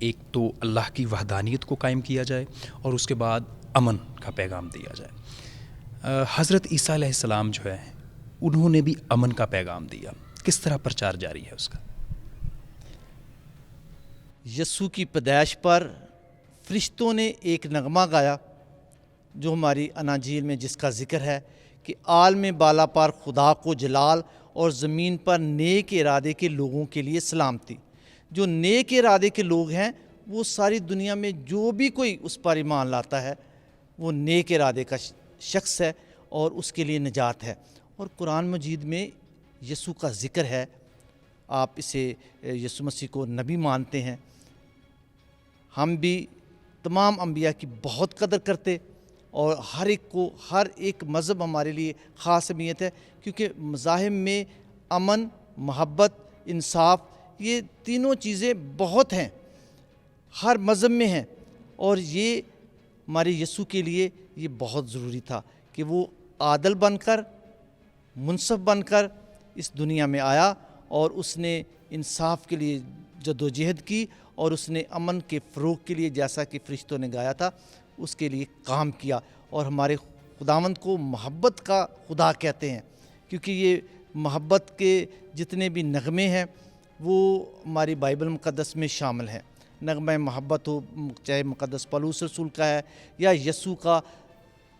ایک تو اللہ کی وحدانیت کو قائم کیا جائے اور اس کے بعد امن کا پیغام دیا جائے. حضرت عیسیٰ علیہ السلام جو ہے انہوں نے بھی امن کا پیغام دیا. کس طرح پرچار جاری ہے اس کا؟ یسوع کی پیدائش پر فرشتوں نے ایک نغمہ گایا جو ہماری اناجیل میں جس کا ذکر ہے کہ عالم بالا پر خدا کو جلال اور زمین پر نیک ارادے کے لوگوں کے لیے سلامتی. جو نیک ارادے کے لوگ ہیں وہ ساری دنیا میں جو بھی کوئی اس پر ایمان لاتا ہے وہ نیک ارادے کا شخص ہے اور اس کے لیے نجات ہے. اور قرآن مجید میں یسوع کا ذکر ہے. آپ اسے یسوع مسیح کو نبی مانتے ہیں. ہم بھی تمام انبیاء کی بہت قدر کرتے اور ہر ایک مذہب ہمارے لیے خاص اہمیت ہے کیونکہ مذاہب میں امن، محبت، انصاف یہ تینوں چیزیں بہت ہیں، ہر مذہب میں ہیں. اور یہ ہمارے یسوع کے لیے یہ بہت ضروری تھا کہ وہ عادل بن کر، منصف بن کر اس دنیا میں آیا اور اس نے انصاف کے لیے جدوجہد کی اور اس نے امن کے فروغ کے لیے جیسا کہ فرشتوں نے گایا تھا اس کے لیے کام کیا. اور ہمارے خداوند کو محبت کا خدا کہتے ہیں کیونکہ یہ محبت کے جتنے بھی نغمے ہیں وہ ہماری بائبل مقدس میں شامل ہیں. نغمہ محبت ہو چاہے مقدس پولس رسول کا ہے یا یسوع کا.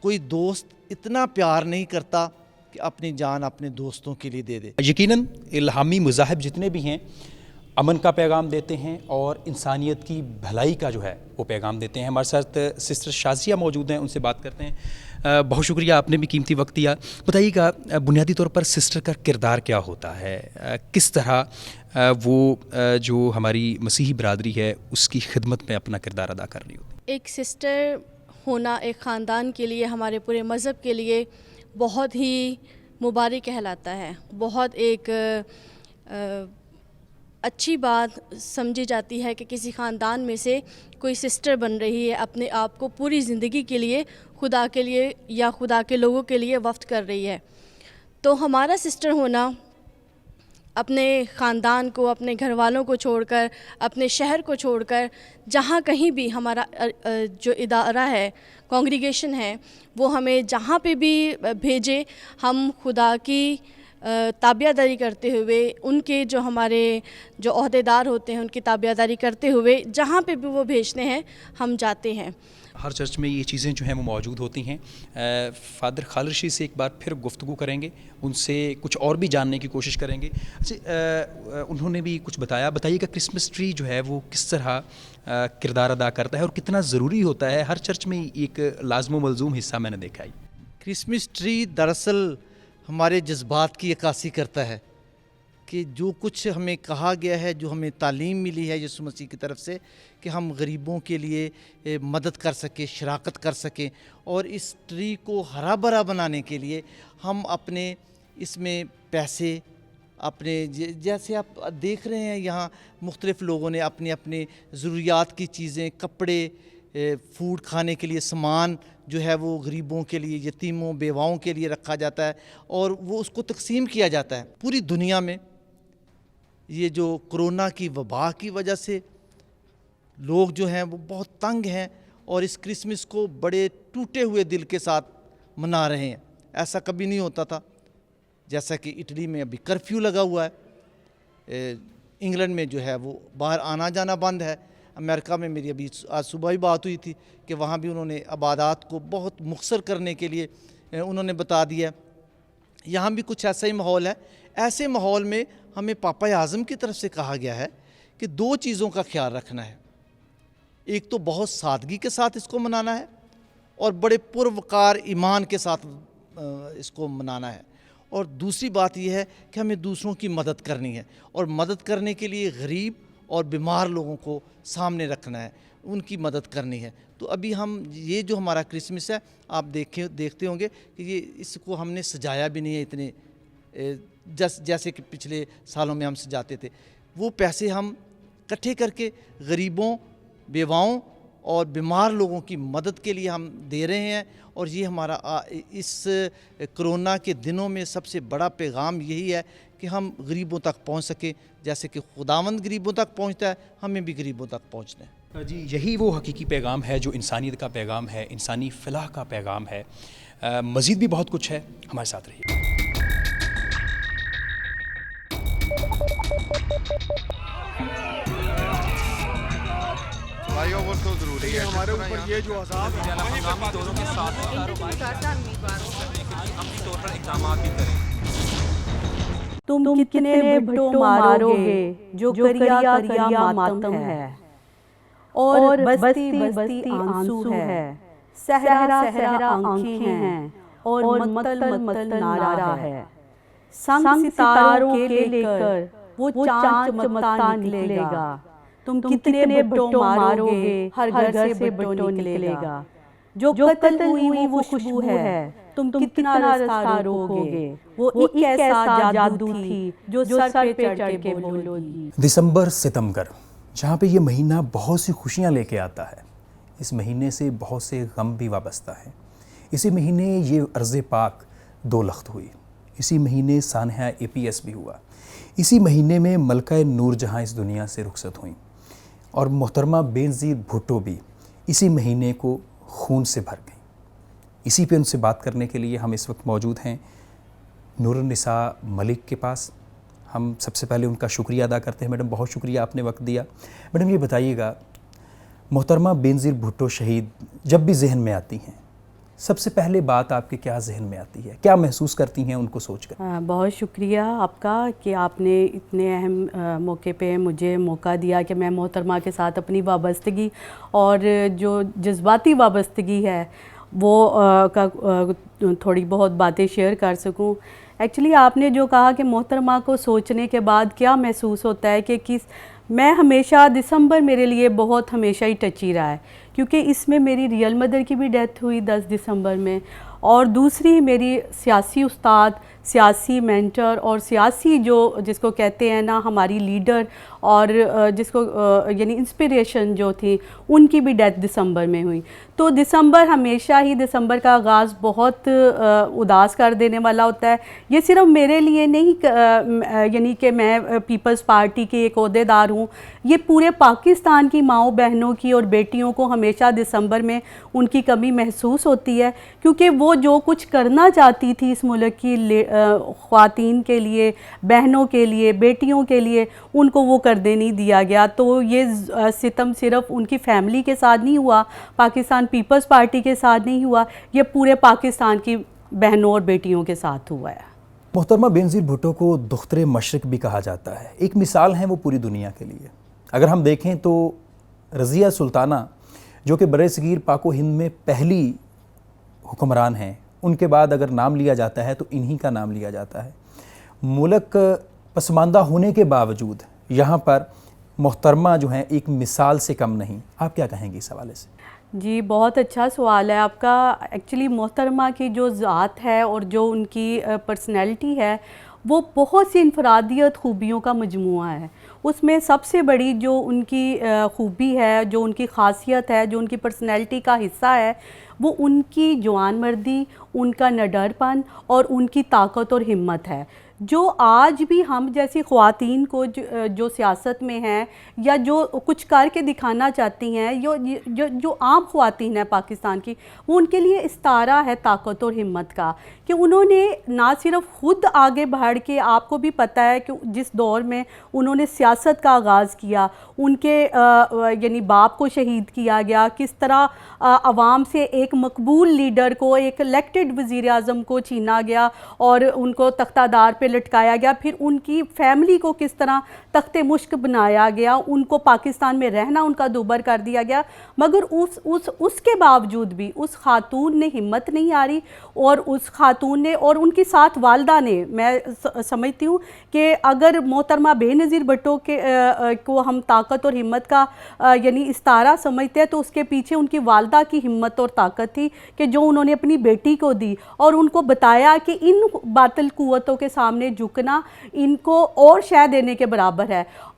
کوئی دوست اتنا پیار نہیں کرتا کہ اپنی جان اپنے دوستوں کے لیے دے دے. یقیناً الہامی مذاہب جتنے بھی ہیں امن کا پیغام دیتے ہیں اور انسانیت کی بھلائی کا جو ہے وہ پیغام دیتے ہیں. ہمارے ساتھ سسٹر شازیہ موجود ہیں، ان سے بات کرتے ہیں. بہت شکریہ، آپ نے بھی قیمتی وقت دیا. بتائیے گا بنیادی طور پر سسٹر کا کردار کیا ہوتا ہے؟ کس طرح وہ جو ہماری مسیحی برادری ہے اس کی خدمت میں اپنا کردار ادا کر رہی ہوتی ہے؟ ایک سسٹر ہونا ایک خاندان کے لیے، ہمارے پورے مذہب کے لیے بہت ہی مبارک کہلاتا ہے. بہت ایک اچھی بات سمجھی جاتی ہے کہ کسی خاندان میں سے کوئی سسٹر بن رہی ہے، اپنے آپ کو پوری زندگی کے لیے خدا کے لیے یا خدا کے لوگوں کے لیے وقف کر رہی ہے. تو ہمارا سسٹر ہونا اپنے خاندان کو، اپنے گھر والوں کو چھوڑ کر، اپنے شہر کو چھوڑ کر جہاں کہیں بھی ہمارا جو ادارہ ہے، کانگریگیشن ہے، وہ ہمیں جہاں پہ بھی بھیجے ہم خدا کی تابعہ داری کرتے ہوئے، ان کے جو ہمارے جو عہدیدار ہوتے ہیں ان کی تابعہ داری کرتے ہوئے جہاں پہ بھی وہ بھیجتے ہیں ہم جاتے ہیں. ہر چرچ میں یہ چیزیں جو ہیں وہ موجود ہوتی ہیں. فادر خالد رشید سے ایک بار پھر گفتگو کریں گے، ان سے کچھ اور بھی جاننے کی کوشش کریں گے. انہوں نے بھی کچھ بتائیے کہ کرسمس ٹری جو ہے وہ کس طرح کردار ادا کرتا ہے اور کتنا ضروری ہوتا ہے. ہر چرچ میں ایک لازم و ملزوم حصہ میں نے دیکھا ہے. کرسمس ٹری دراصل ہمارے جذبات کی عکاسی کرتا ہے کہ جو کچھ ہمیں کہا گیا ہے، جو ہمیں تعلیم ملی ہے یسوع مسیح کی طرف سے کہ ہم غریبوں کے لیے مدد کر سکیں، شراکت کر سکیں. اور اس ٹری کو ہرا بھرا بنانے کے لیے ہم اپنے اس میں پیسے، اپنے جیسے آپ دیکھ رہے ہیں یہاں مختلف لوگوں نے اپنے اپنے ضروریات کی چیزیں، کپڑے، فوڈ کھانے کے لیے سامان جو ہے وہ غریبوں کے لیے، یتیموں، بیواؤں کے لیے رکھا جاتا ہے اور وہ اس کو تقسیم کیا جاتا ہے. پوری دنیا میں یہ جو کرونا کی وبا کی وجہ سے لوگ جو ہیں وہ بہت تنگ ہیں اور اس کرسمس کو بڑے ٹوٹے ہوئے دل کے ساتھ منا رہے ہیں. ایسا کبھی نہیں ہوتا تھا. جیسا کہ اٹلی میں ابھی کرفیو لگا ہوا ہے، انگلینڈ میں جو ہے وہ باہر آنا جانا بند ہے. امریکہ میں میری ابھی آج صبح ہی بات ہوئی تھی کہ وہاں بھی انہوں نے عبادات کو بہت مختصر کرنے کے لیے انہوں نے بتا دیا. یہاں بھی کچھ ایسا ہی ماحول ہے. ایسے ماحول میں ہمیں پاپا اعظم کی طرف سے کہا گیا ہے کہ دو چیزوں کا خیال رکھنا ہے. ایک تو بہت سادگی کے ساتھ اس کو منانا ہے اور بڑے پروقار ایمان کے ساتھ اس کو منانا ہے. اور دوسری بات یہ ہے کہ ہمیں دوسروں کی مدد کرنی ہے اور مدد کرنے کے لیے غریب اور بیمار لوگوں کو سامنے رکھنا ہے، ان کی مدد کرنی ہے. تو ابھی ہم یہ جو ہمارا کرسمس ہے آپ دیکھتے ہوں گے کہ یہ اس کو ہم نے سجایا بھی نہیں ہے اتنے جیسے کہ پچھلے سالوں میں ہم سجاتے تھے. وہ پیسے ہم اکٹھے کر کے غریبوں، بیواؤں اور بیمار لوگوں کی مدد کے لیے ہم دے رہے ہیں. اور یہ ہمارا اس کرونا کے دنوں میں سب سے بڑا پیغام یہی ہے کہ ہم غریبوں تک پہنچ سکیں. جیسے کہ خداوند غریبوں تک پہنچتا ہے, ہمیں بھی غریبوں تک پہنچنا ہے. جی, یہی وہ حقیقی پیغام ہے جو انسانیت کا پیغام ہے, انسانی فلاح کا پیغام ہے. مزید بھی بہت کچھ ہے, ہمارے ساتھ رہیے. بھائیوں وہ تو ضروری ہے ہمارے اوپر یہ جو عذاب ہے ہنگامی دوروں کے ساتھ عملی طور پر اقدامات بھی کریں. تم کتنے بھٹو مارو گے جو کریا کریا ماتم ہے, اور بستی بستی آنسو ہے, صحرا صحرا آنکھیں ہیں, اور متل متل نعرہ ہے. سنگ ستاروں کے لے کر وہ چاند چمکتا نکلے گا. تم کتنے بھٹو مارو گے, ہر گھر سے بھٹو نکلے گا. جو قتل ہوئی وہ خوشبو ہے, تم کتنا رستہ روکو گے. وہ ایک ایسا جادو تھی جو سر پہ چڑھ کے بولو گی. دسمبر ستمگر, جہاں پہ یہ مہینہ بہت سی خوشیاں لے کے آتا ہے, اس مہینے سے بہت سے غم بھی وابستہ ہیں. اسی مہینے یہ ارض پاک دو لخت ہوئی, اسی مہینے سانحہ APS بھی ہوا, اسی مہینے میں ملکہ نور جہاں اس دنیا سے رخصت ہوئیں, اور محترمہ بینظیر بھٹو بھی اسی مہینے کو خون سے بھر گئیں. اسی پہ ان سے بات کرنے کے لیے ہم اس وقت موجود ہیں نور النساء ملک کے پاس. ہم سب سے پہلے ان کا شکریہ ادا کرتے ہیں. میڈم, بہت شکریہ, آپ نے وقت دیا. میڈم, یہ بتائیے گا, محترمہ بینظیر بھٹو شہید جب بھی ذہن میں آتی ہیں, سب سے پہلے بات آپ کے کیا ذہن میں آتی ہے, کیا محسوس کرتی ہیں ان کو سوچ کر؟ بہت شکریہ آپ کا کہ آپ نے اتنے اہم موقع پہ مجھے موقع دیا کہ میں محترمہ کے ساتھ اپنی وابستگی اور جو جذباتی وابستگی ہے وہ تھوڑی بہت باتیں شیئر کر سکوں. ایکچولی آپ نے جو کہا کہ محترمہ کو سوچنے کے بعد کیا محسوس ہوتا ہے, کہ میں ہمیشہ دسمبر میرے لیے بہت ہمیشہ ہی ٹچی رہا ہے, کیونکہ اس میں میری ریئل مدر کی بھی ڈیتھ ہوئی 10 دسمبر میں, اور دوسری میری سیاسی استاد, سیاسی مینٹر اور سیاسی جس کو کہتے ہیں نا ہماری لیڈر, اور جس کو یعنی انسپریشن جو تھی, ان کی بھی ڈیتھ دسمبر میں ہوئی. تو دسمبر ہمیشہ ہی, دسمبر کا آغاز بہت اداس کر دینے والا ہوتا ہے. یہ صرف میرے لیے نہیں, یعنی کہ میں پیپلز پارٹی کے ایک عہدیدار ہوں, یہ پورے پاکستان کی ماؤں بہنوں کی اور بیٹیوں کو ہمیشہ دسمبر میں ان کی کمی محسوس ہوتی ہے, کیونکہ وہ جو کچھ کرنا چاہتی تھی اس ملک کی خواتین کے لیے, بہنوں کے لیے, بیٹیوں کے لیے, ان کو وہ کرنے نہیں دیا گیا. تو یہ ستم صرف ان کی فیملی کے ساتھ نہیں ہوا, پاکستان پیپلز پارٹی کے ساتھ نہیں ہوا, یہ پورے پاکستان کی بہنوں اور بیٹیوں کے ساتھ ہوا ہے. محترمہ بینظیر بھٹو کو دختر مشرق بھی کہا جاتا ہے, ایک مثال ہیں وہ پوری دنیا کے لیے. اگر ہم دیکھیں تو رضیہ سلطانہ جو کہ برصغیر پاک و ہند میں پہلی حکمران ہیں, ان کے بعد اگر نام لیا جاتا ہے تو انہی کا نام لیا جاتا ہے. ملک پسماندہ ہونے کے باوجود یہاں پر محترمہ جو ہیں ایک مثال سے کم نہیں. آپ کیا کہیں گے اس حوالے سے؟ جی, بہت اچھا سوال ہے آپ کا. ایکچولی محترمہ کی جو ذات ہے اور جو ان کی پرسنالٹی ہے وہ بہت سی انفرادیت خوبیوں کا مجموعہ ہے. اس میں سب سے بڑی جو ان کی خوبی ہے, جو ان کی خاصیت ہے, جو ان کی پرسنالٹی کا حصہ ہے, وہ ان کی جوان مردی, ان کا نڈر پن اور ان کی طاقت اور ہمت ہے. جو آج بھی ہم جیسی خواتین کو جو سیاست میں ہیں یا جو کچھ کر کے دکھانا چاہتی ہیں, جو عام خواتین ہیں پاکستان کی, وہ ان کے لیے استعارہ ہے طاقت اور ہمت کا, کہ انہوں نے نہ صرف خود آگے بڑھ کے, آپ کو بھی پتہ ہے کہ جس دور میں انہوں نے سیاست کا آغاز کیا, ان کے یعنی باپ کو شہید کیا گیا, کس طرح عوام سے ایک مقبول لیڈر کو, ایک الیکٹڈ وزیر اعظم کو چھینا گیا اور ان کو تختہ دار پہ لٹکایا گیا, پھر ان کی فیملی کو کس طرح تخت مشک بنایا گیا, ان کو پاکستان میں رہنا ان کا دوبر کر دیا گیا. مگر اس کے باوجود بھی اس خاتون نے ہمت نہیں ہاری, اور اس خاتون نے اور ان کی ساتھ والدہ نے, میں سمجھتی ہوں کہ اگر محترمہ بینظیر بھٹو کو ہم طاقت اور ہمت کا یعنی استعارہ سمجھتے ہیں, تو اس کے پیچھے ان کی والدہ کی ہمت اور طاقت تھی, کہ جو انہوں نے اپنی بیٹی کو دی اور ان کو بتایا کہ ان باطل قوتوں کے سامنے جھکنا ان کو اور شے دینے کے برابر ہے.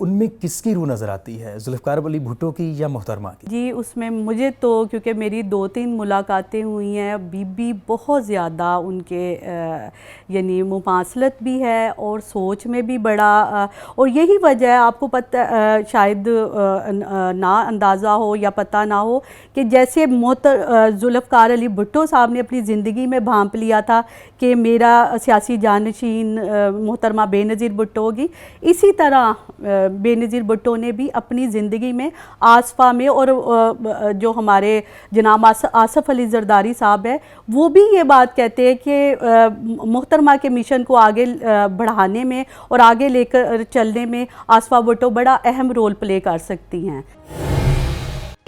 ان میں کس کی روح نظر آتی ہے، ذوالفقار علی بھٹو کی یا محترمہ کی؟ جی اس میں مجھے تو کیونکہ میری 2-3 ملاقاتیں ہوئی ہیں، بی بی بہت زیادہ ان کے یعنی مماثلت بھی ہے اور سوچ میں بھی بڑا، اور یہی وجہ ہے آپ کو پتہ شاید نہ اندازہ ہو یا پتہ نہ ہو کہ جیسے ذوالفقار علی بھٹو صاحب نے اپنی زندگی میں بھانپ لیا تھا کہ میرا سیاسی جانشین محترمہ بے نظیر بھٹو ہوگی، اسی طرح بے نظیر بھٹو نے بھی اپنی زندگی میں آصفہ میں، اور جو ہمارے جناب آصف علی زرداری صاحب ہے وہ بھی یہ بات کہتے ہیں کہ محترمہ کے مشن کو آگے بڑھانے میں اور آگے لے کر چلنے میں آصفہ بھٹو بڑا اہم رول پلے کر سکتی ہیں۔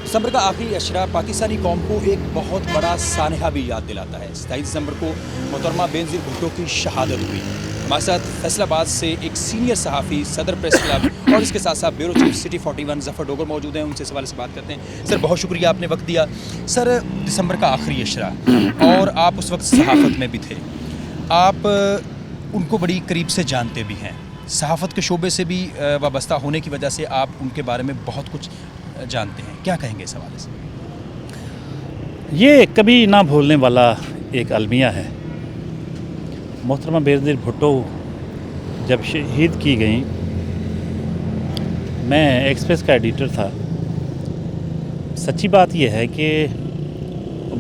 دسمبر کا آخری عشرہ پاکستانی قوم کو ایک بہت بڑا سانحہ بھی یاد دلاتا ہے۔ 27 دسمبر کو محترمہ بے نظیر بھٹو کی شہادت ہوئی۔ ہمارے ساتھ فیصل آباد سے ایک سینئر صحافی، صدر پریس کلب اور اس کے ساتھ ساتھ بیورو چیف سٹی 41 ظفر ڈوگر موجود ہیں، ان سے اس حوالے سے بات کرتے ہیں۔ سر بہت شکریہ، آپ نے وقت دیا۔ سر دسمبر کا آخری عشرہ اور آپ اس وقت صحافت میں بھی تھے، آپ ان کو بڑی قریب سے جانتے بھی ہیں، صحافت کے شعبے سے بھی وابستہ ہونے کی وجہ سے آپ ان کے بارے میں بہت کچھ جانتے ہیں، کیا کہیں گے اس حوالے سے؟ یہ کبھی نہ بھولنے والا ایک المیہ ہے۔ محترمہ بے نظیر بھٹو جب شہید کی گئیں، میں ایکسپریس کا ایڈیٹر تھا۔ سچی بات یہ ہے کہ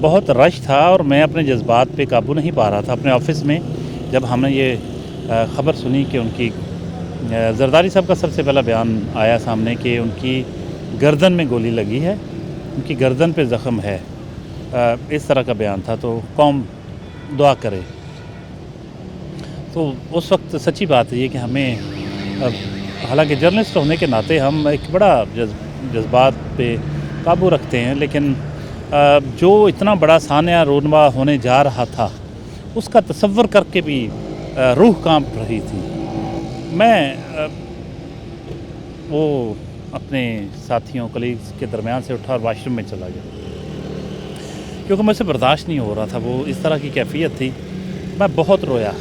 بہت رش تھا اور میں اپنے جذبات پہ قابو نہیں پا رہا تھا اپنے آفس میں۔ جب ہم نے یہ خبر سنی کہ ان کی زرداری صاحب کا سب سے پہلا بیان آیا سامنے کہ ان کی گردن میں گولی لگی ہے، ان کی گردن پہ زخم ہے، اس طرح کا بیان تھا، تو قوم دعا کرے۔ تو اس وقت سچی بات ہے یہ کہ ہمیں حالانکہ جرنلسٹ ہونے کے ناطے ہم ایک بڑا جذبات پہ قابو رکھتے ہیں، لیکن جو اتنا بڑا سانحہ رونما ہونے جا رہا تھا اس کا تصور کر کے بھی روح کانپ رہی تھی۔ میں وہ اپنے ساتھیوں کلیگز کے درمیان سے اٹھا اور واش روم میں چلا گیا کیونکہ مجھ سے برداشت نہیں ہو رہا تھا، وہ اس طرح کی کیفیت تھی۔ میں بہت رویا۔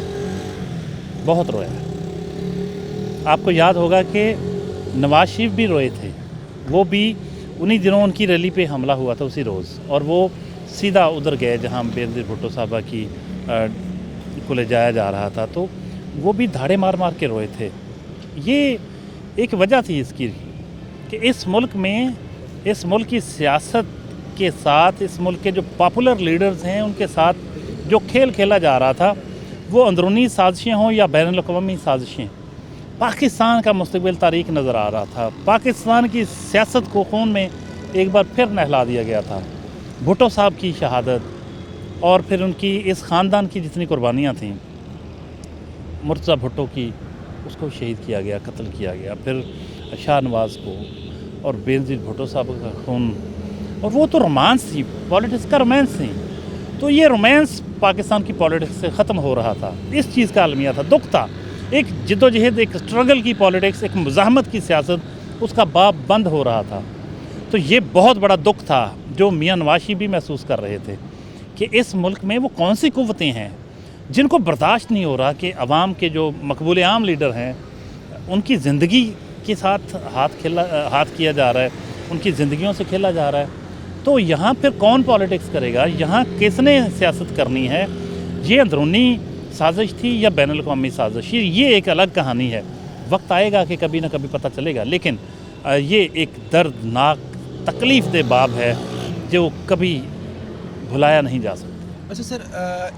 آپ کو یاد ہوگا کہ نواز شریف بھی روئے تھے، وہ بھی انہی دنوں ان کی ریلی پہ حملہ ہوا تھا اسی روز، اور وہ سیدھا ادھر گئے جہاں بے نظیر بھٹو صاحبہ کی کو لے جایا جا رہا تھا، تو وہ بھی دھاڑے مار مار کے روئے تھے۔ یہ ایک وجہ تھی اس کی کہ اس ملک کی سیاست کے ساتھ، اس ملک کے جو پاپولر لیڈرز ہیں ان کے ساتھ جو کھیل کھیلا جا رہا تھا، وہ اندرونی سازشیں ہوں یا بین الاقوامی سازشیں، پاکستان کا مستقبل تاریک نظر آ رہا تھا۔ پاکستان کی سیاست کو خون میں ایک بار پھر نہلا دیا گیا تھا۔ بھٹو صاحب کی شہادت اور پھر ان کی اس خاندان کی جتنی قربانیاں تھیں، مرتضیٰ بھٹو کی، اس کو شہید کیا گیا، قتل کیا گیا، پھر شاہ نواز کو اور بے نظیر بھٹو صاحب کا خون، اور وہ تو رومانس تھی، پولیٹکس کا رومانس تھی۔ تو یہ رومانس پاکستان کی پولیٹکس سے ختم ہو رہا تھا، اس چیز کا المیہ تھا، دکھ تھا۔ ایک جد و جہد، ایک اسٹرگل کی پولیٹکس، ایک مزاحمت کی سیاست، اس کا باب بند ہو رہا تھا۔ تو یہ بہت بڑا دکھ تھا جو میاں نواز شریف بھی محسوس کر رہے تھے کہ اس ملک میں وہ کون سی قوتیں ہیں جن کو برداشت نہیں ہو رہا کہ عوام کے جو مقبول عام لیڈر ہیں ان کی زندگی کے ساتھ ہاتھ کیا جا رہا ہے، ان کی زندگیوں سے کھیلا جا رہا ہے۔ تو یہاں پھر کون پالیٹکس کرے گا؟ یہاں کس نے سیاست کرنی ہے؟ یہ اندرونی سازش تھی یا بین الاقوامی سازش؟ یہ ایک الگ کہانی ہے، وقت آئے گا کہ کبھی نہ کبھی پتہ چلے گا، لیکن یہ ایک دردناک تکلیف دہ باب ہے جو کبھی بھلایا نہیں جا سکتا۔ اچھا سر،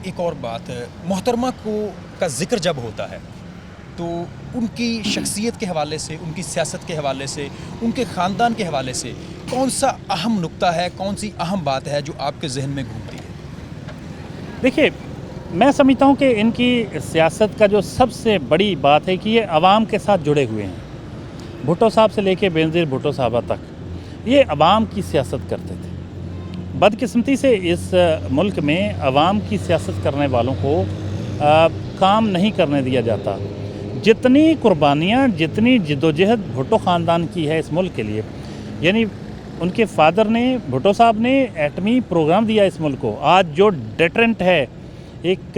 ایک اور بات، محترمہ کا ذکر جب ہوتا ہے تو ان کی شخصیت کے حوالے سے، ان کی سیاست کے حوالے سے، ان کے خاندان کے حوالے سے کون سا اہم نقطہ ہے، کون سی اہم بات ہے جو آپ کے ذہن میں گھومتی ہے؟ دیکھیے، میں سمجھتا ہوں کہ ان کی سیاست کا جو سب سے بڑی بات ہے کہ یہ عوام کے ساتھ جڑے ہوئے ہیں۔ بھٹو صاحب سے لے کے بے نظیر بھٹو صاحبہ تک یہ عوام کی سیاست کرتے تھے۔ بدقسمتی سے اس ملک میں عوام کی سیاست کرنے والوں کو کام نہیں کرنے دیا جاتا۔ جتنی قربانیاں، جتنی جدوجہد بھٹو خاندان کی ہے اس ملک کے لیے، یعنی ان کے فادر نے، بھٹو صاحب نے ایٹمی پروگرام دیا اس ملک کو۔ آج جو ڈیٹرنٹ ہے، ایک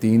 3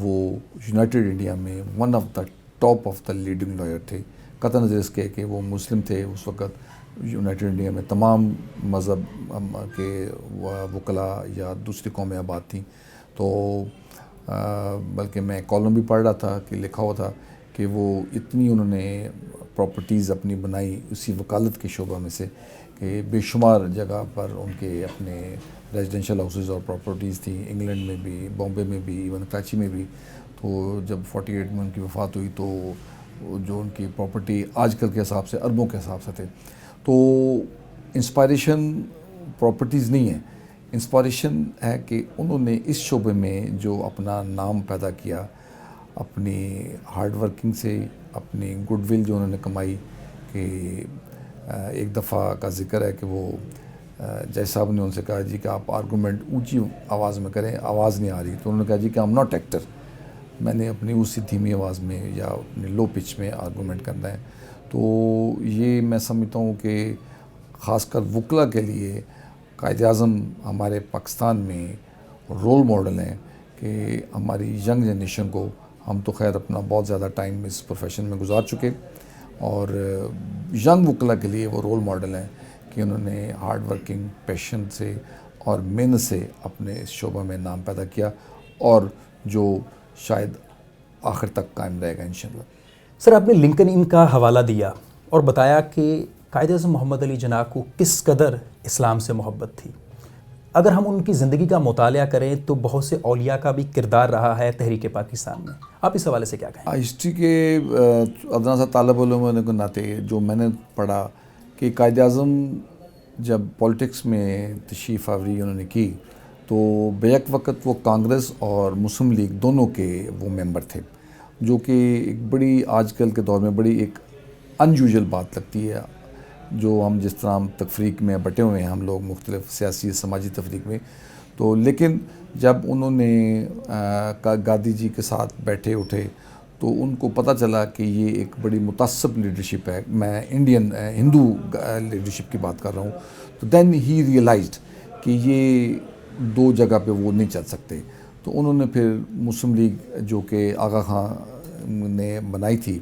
وہ یونائٹڈ انڈیا میں one of the top of the leading lawyer تھے، قطع نظر اس کے کہ وہ مسلم تھے. اس وقت یونائٹڈ انڈیا میں تمام مذہب کے وکلاء یا دوسری قومیں آباد تھیں. تو بلکہ میں کالم بھی پڑھ رہا تھا کہ لکھا ہوا تھا کہ وہ اتنی انہوں نے پراپرٹیز اپنی بنائی اسی وکالت کے شعبہ میں سے کہ بے شمار جگہ پر ان کے اپنے ریزیڈینشیل ہاؤسز اور پراپرٹیز تھیں، انگلینڈ میں بھی، بامبے میں بھی، ایون کراچی میں بھی. تو جب 48 میں ان کی وفات ہوئی تو جو ان کی پراپرٹی آج کل کے حساب سے اربوں کے حساب سے تھے. تو انسپائریشن پراپرٹیز نہیں ہے، انسپائریشن ہے کہ انہوں نے اس شعبے میں جو اپنا نام پیدا کیا، اپنی ہارڈ ورکنگ سے، اپنی گڈ ول جو انہوں نے کمائی. کہ ایک دفعہ کا ذکر ہے کہ وہ جج صاحب نے ان سے کہا جی کہ آپ آرگومنٹ اونچی آواز میں کریں، آواز نہیں آ رہی. تو انہوں نے کہا جی کہ I'm not ایکٹر، میں نے اپنی اسی دھیمی آواز میں یا اپنے لو پچ میں آرگومنٹ کرنا ہے. تو یہ میں سمجھتا ہوں کہ خاص کر وکلا کے لیے قائد اعظم ہمارے پاکستان میں رول ماڈل ہیں کہ ہماری ینگ جنریشن کو، ہم تو خیر اپنا بہت زیادہ ٹائم اس پروفیشن میں گزار چکے، اور ینگ وکلا کے لیے وہ رول ماڈل ہیں کہ انہوں نے ہارڈ ورکنگ، پیشن سے اور محنت سے اپنے اس شعبہ میں نام پیدا کیا، اور جو شاید آخر تک قائم رہے گا انشاءاللہ. سر، آپ نے لنکن ان کا حوالہ دیا اور بتایا کہ قائد اعظم محمد علی جناح کو کس قدر اسلام سے محبت تھی. اگر ہم ان کی زندگی کا مطالعہ کریں تو بہت سے اولیاء کا بھی کردار رہا ہے تحریک پاکستان میں. آپ اس حوالے سے کیا کہیں؟ ہسٹری کے ادنا سا طالب علم ہونے کے ناطے جو میں نے پڑھا کہ قائد اعظم جب پولیٹکس میں تشریف آوری انہوں نے کی تو بیک وقت وہ کانگریس اور مسلم لیگ دونوں کے وہ ممبر تھے، جو کہ ایک بڑی آج کل کے دور میں بڑی ایک ان یوزول بات لگتی ہے. جو ہم جس طرح ہم تفریق میں بٹے ہوئے ہیں ہم لوگ مختلف سیاسی سماجی تفریق میں، تو لیکن جب انہوں نے گاندھی جی کے ساتھ بیٹھے اٹھے تو ان کو پتہ چلا کہ یہ ایک بڑی متعصب لیڈرشپ ہے. میں انڈین ہندو لیڈرشپ کی بات کر رہا ہوں. تو دین ہی ریئلائزڈ کہ یہ دو جگہ پہ وہ نہیں چل سکتے. تو انہوں نے پھر مسلم لیگ جو کہ آغا خان نے بنائی تھی،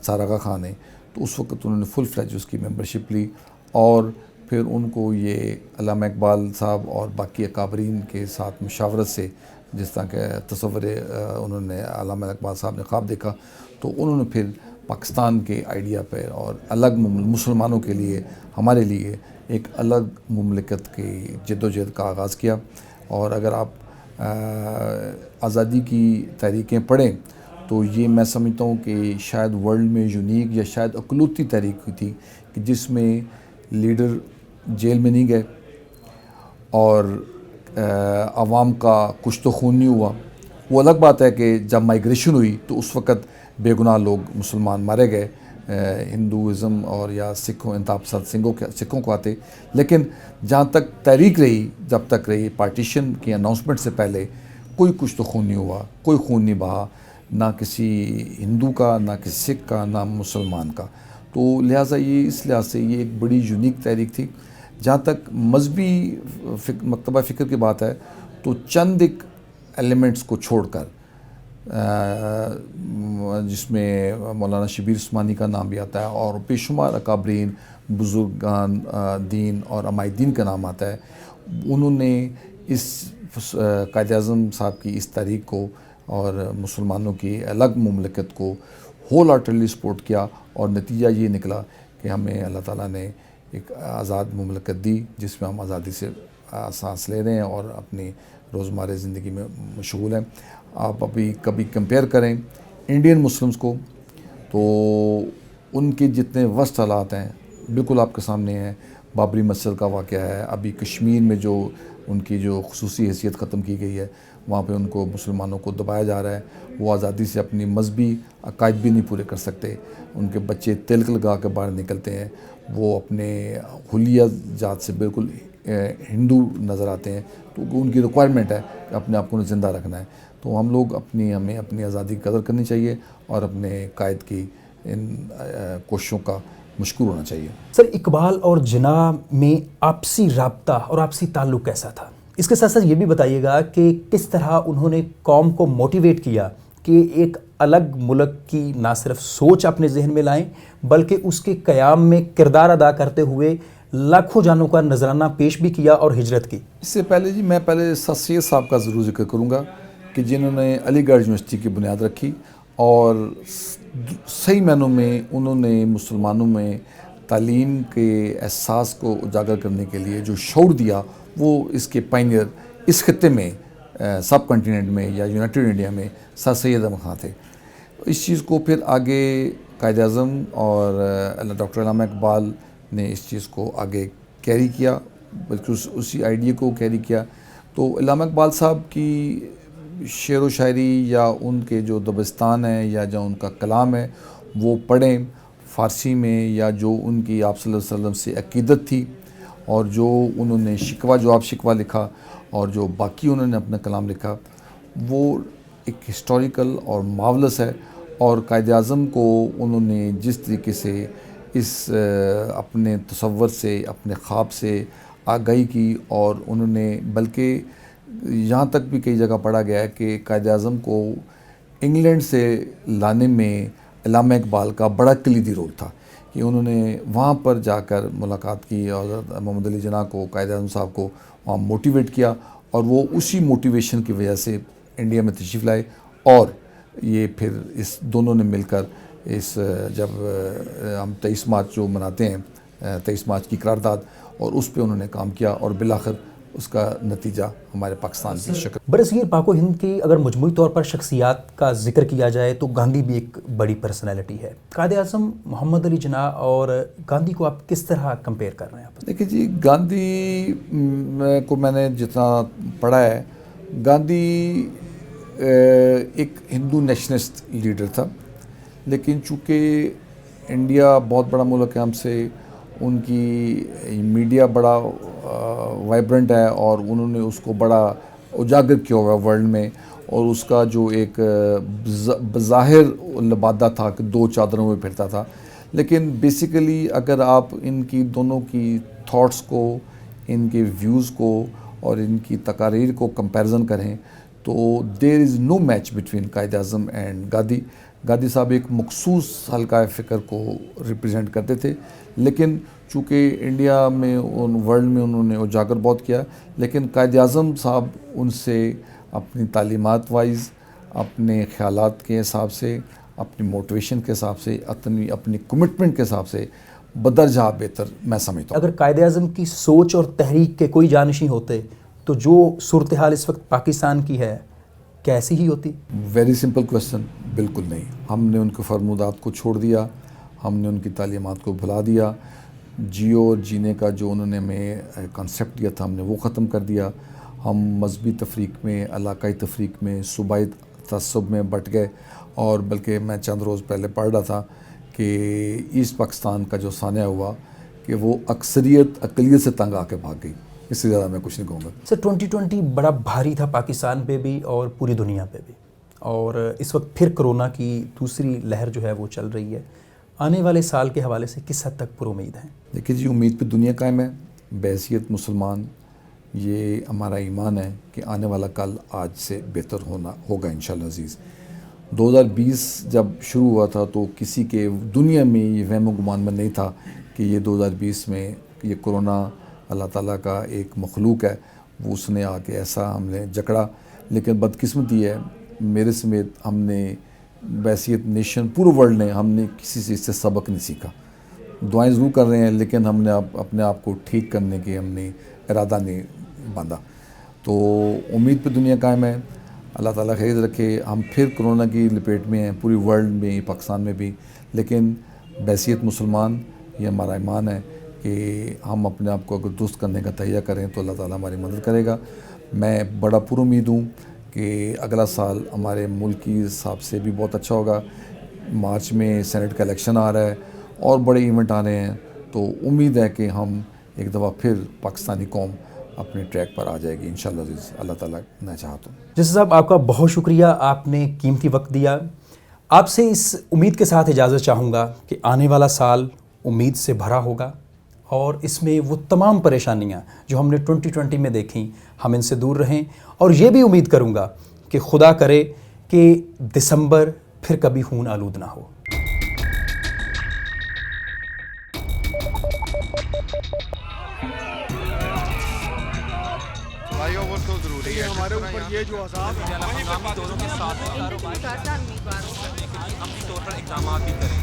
سار آغا خان نے، تو اس وقت انہوں نے فل فلیج اس کی ممبرشپ لی، اور پھر ان کو یہ علامہ اقبال صاحب اور باقی اکابرین کے ساتھ مشاورت سے، جس طرح کہ تصور انہوں نے علامہ اقبال صاحب نے خواب دیکھا، تو انہوں نے پھر پاکستان کے آئیڈیا پہ اور الگ مسلمانوں کے لیے، ہمارے لیے ایک الگ مملکت کی جد و جہد کا آغاز کیا. اور اگر آپ آزادی کی تحریکیں پڑھیں تو یہ میں سمجھتا ہوں کہ شاید ورلڈ میں یونیک یا شاید اکلوتی تحریک ہوئی تھی کہ جس میں لیڈر جیل میں نہیں گئے اور عوام کا کچھ تو خون نہیں ہوا. وہ الگ بات ہے کہ جب مائیگریشن ہوئی تو اس وقت بے گناہ لوگ مسلمان مارے گئے، ہندوازم اور یا سکھوں انتہا پسند سکھوں کو آتے. لیکن جہاں تک تحریک رہی، جب تک رہی پارٹیشن کی اناؤنسمنٹ سے پہلے کوئی کچھ تو خون نہیں ہوا، کوئی خون نہیں بہا، نہ کسی ہندو کا، نہ کسی سکھ کا، نہ مسلمان کا. تو لہٰذا یہ اس لحاظ سے یہ ایک بڑی یونیک تحریک تھی. جہاں تک مذہبی مکتبہ فکر کی بات ہے تو چند ایک ایلیمنٹس کو چھوڑ کر، جس میں مولانا شبیر عثمانی کا نام بھی آتا ہے اور بے شمار اکابرین، بزرگان دین اور عمائد دین کا نام آتا ہے، انہوں نے اس قائد اعظم صاحب کی اس تحریک کو اور مسلمانوں کی الگ مملکت کو ہول ہارٹڈلی سپورٹ کیا. اور نتیجہ یہ نکلا کہ ہمیں اللہ تعالیٰ نے ایک آزاد مملکت دی جس میں ہم آزادی سے سانس لے رہے ہیں اور اپنی روزمرہ زندگی میں مشغول ہیں. آپ ابھی کبھی کمپیئر کریں انڈین مسلمز کو تو ان کے جتنے ورسٹ حالات ہیں بالکل آپ کے سامنے ہیں. بابری مسجد کا واقعہ ہے، ابھی کشمیر میں جو ان کی جو خصوصی حیثیت ختم کی گئی ہے وہاں پہ ان کو مسلمانوں کو دبایا جا رہا ہے. وہ آزادی سے اپنی مذہبی عقائد بھی نہیں پورے کر سکتے. ان کے بچے تلک لگا کے باہر نکلتے ہیں، وہ اپنے حلیہ ذات سے بالکل ہندو نظر آتے ہیں. تو ان کی ریکوائرمنٹ ہے کہ اپنے آپ کو زندہ رکھنا ہے. تو ہم لوگ ہمیں اپنی آزادی کی قدر کرنی چاہیے اور اپنے قائد کی ان کوششوں کا مشکور ہونا چاہیے. سر، اقبال اور جناح میں آپسی رابطہ اور آپسی تعلق کیسا تھا؟ اس کے ساتھ ساتھ یہ بھی بتائیے گا کہ کس طرح انہوں نے قوم کو موٹیویٹ کیا کہ ایک الگ ملک کی نہ صرف سوچ اپنے ذہن میں لائیں بلکہ اس کے قیام میں کردار ادا کرتے ہوئے لاکھوں جانوں کا نذرانہ پیش بھی کیا اور ہجرت کی. اس سے پہلے جی میں پہلے سر سید صاحب کا ضرور ذکر کروں گا کہ جنہوں نے علی گڑھ یونیورسٹی کی بنیاد رکھی اور صحیح معنوں میں انہوں نے مسلمانوں میں تعلیم کے احساس کو اجاگر کرنے کے لیے جو شعور دیا وہ اس کے پائنیئر اس خطے میں سب کنٹیننٹ میں یا یونائٹڈ انڈیا میں سر سید احمد خان تھے. اس چیز کو پھر آگے قائد اعظم اور ڈاکٹر علامہ اقبال نے اس چیز کو آگے کیری کیا بلکہ اسی آئیڈیا کو کیری کیا. تو علامہ اقبال صاحب کی شعر و شاعری یا ان کے جو دبستان ہے یا جو ان کا کلام ہے وہ پڑھیں فارسی میں یا جو ان کی آپ صلی اللہ علیہ وسلم سے عقیدت تھی اور جو انہوں نے شکوہ جواب شکوہ لکھا اور جو باقی انہوں نے اپنا کلام لکھا وہ ایک ہسٹوریکل اور مارولس ہے. اور قائد اعظم کو انہوں نے جس طریقے سے اس اپنے تصور سے اپنے خواب سے آگاہی کی اور انہوں نے بلکہ یہاں تک بھی کئی جگہ پڑھا گیا ہے کہ قائد اعظم کو انگلینڈ سے لانے میں علامہ اقبال کا بڑا کلیدی رول تھا کہ انہوں نے وہاں پر جا کر ملاقات کی اور محمد علی جناح کو قائد اعظم صاحب کو وہاں موٹیویٹ کیا اور وہ اسی موٹیویشن کی وجہ سے انڈیا میں تشریف لائے. اور یہ پھر اس دونوں نے مل کر اس جب ہم 23 مارچ جو مناتے ہیں 23 مارچ کی قرارداد اور اس پہ انہوں نے کام کیا اور بالآخر اس کا نتیجہ ہمارے پاکستان کی شکل. برصغیر پاک و ہند کی اگر مجموعی طور پر شخصیات کا ذکر کیا جائے تو گاندھی بھی ایک بڑی پرسنالٹی ہے. قائد اعظم محمد علی جناح اور گاندھی کو آپ کس طرح کمپیئر کر رہے ہیں؟ دیکھیے جی گاندھی کو میں نے جتنا پڑھا ہے گاندھی ایک ہندو نیشنلسٹ لیڈر تھا لیکن چونکہ انڈیا بہت بڑا ملک ہے ہم سے ان کی میڈیا بڑا وائبرنٹ ہے اور انہوں نے اس کو بڑا اجاگر کیا ہوا ہے ورلڈ میں اور اس کا جو ایک بظاہر لبادہ تھا کہ دو چادروں میں پھرتا تھا لیکن بیسیکلی اگر آپ ان کی دونوں کی تھاٹس کو ان کے ویوز کو اور ان کی تقاریر کو کمپیریزن کریں تو دیر از no match between Quaid Azam and Gandhi. Gandhi صاحب ایک مخصوص حلقہ فکر کو ریپرزینٹ کرتے تھے لیکن چونکہ انڈیا میں ورلڈ میں انہوں نے اجاگر بہت کیا لیکن قائد اعظم صاحب ان سے اپنی تعلیمات وائز اپنے خیالات کے حساب سے اپنی موٹیویشن کے حساب سے اپنی کمٹمنٹ کے حساب سے بدرجہ بہتر میں سمجھتا ہوں. اگر قائد اعظم کی سوچ اور تحریک کے کوئی جانشین ہوتے تو جو صورتحال اس وقت پاکستان کی ہے کیسی ہی ہوتی؟ Very simple question. بالکل نہیں. ہم نے ان کے فرمودات کو چھوڑ دیا, ہم نے ان کی تعلیمات کو بھلا دیا, جیو اور جینے کا جو انہوں نے ہمیں کنسیپٹ دیا تھا ہم نے وہ ختم کر دیا. ہم مذہبی تفریق میں, علاقائی تفریق میں, صوبائی تعصب میں بٹ گئے اور بلکہ میں چند روز پہلے پڑھ رہا تھا کہ ایسٹ پاکستان کا جو سانحہ ہوا کہ وہ اکثریت اقلیت سے تنگ آ کے بھاگ گئی. اس سے زیادہ میں کچھ نہیں کہوں گا. سر 2020 بڑا بھاری تھا پاکستان پہ بھی اور پوری دنیا پہ بھی اور اس وقت پھر کرونا کی دوسری لہر جو ہے وہ چل رہی ہے. آنے والے سال کے حوالے سے کس حد تک پر امید ہیں؟ دیکھیے جی امید پہ دنیا قائم ہے. بحیثیت مسلمان یہ ہمارا ایمان ہے کہ آنے والا کل آج سے بہتر ہوگا انشاءاللہ عزیز. 2020 جب شروع ہوا تھا تو کسی کے دنیا میں یہ وہم و گمان میں نہیں تھا کہ یہ 2020 میں یہ کرونا اللہ تعالیٰ کا ایک مخلوق ہے, وہ اس نے آ کے ایسا ہم نے جکڑا. لیکن بدقسمتی ہے میرے سمیت ہم نے بحیثیت نیشن پورے ورلڈ نے ہم نے کسی سے اس سے سبق نہیں سیکھا. دعائیں ضرور کر رہے ہیں لیکن ہم نے اپنے آپ کو ٹھیک کرنے کے ہم نے ارادہ نہیں باندھا. تو امید پہ دنیا قائم ہے. اللہ تعالیٰ خیر رکھے. ہم پھر کرونا کی لپیٹ میں ہیں پوری ورلڈ میں, پاکستان میں بھی, لیکن بحیثیت مسلمان یہ ہمارا ایمان ہے کہ ہم اپنے آپ کو اگر درست کرنے کا تہیہ کریں تو اللہ تعالیٰ ہماری مدد کرے گا. میں بڑا پر امید ہوں کہ اگلا سال ہمارے ملک کی حساب سے بھی بہت اچھا ہوگا. مارچ میں سینٹ کا الیکشن آ رہا ہے اور بڑے ایونٹ آ رہے ہیں تو امید ہے کہ ہم ایک دفعہ پھر پاکستانی قوم اپنے ٹریک پر آ جائے گی انشاءاللہ عزیز, اللہ تعالیٰ نہ چاہا تو. جیسے صاحب آپ کا بہت شکریہ, آپ نے قیمتی وقت دیا. آپ سے اس امید کے ساتھ اجازت چاہوں گا کہ آنے والا سال امید سے بھرا ہوگا اور اس میں وہ تمام پریشانیاں جو ہم نے 2020 میں دیکھیں ہم ان سے دور رہیں، اور یہ بھی امید کروں گا کہ خدا کرے کہ دسمبر پھر کبھی خون آلود نہ ہو۔ بھائیوں وہ تو ضروری ہے ہمارے اوپر یہ جو عذاب ہے دونوں کے ساتھ امیدواروں اپنی طور پر اقدامات بھی کریں۔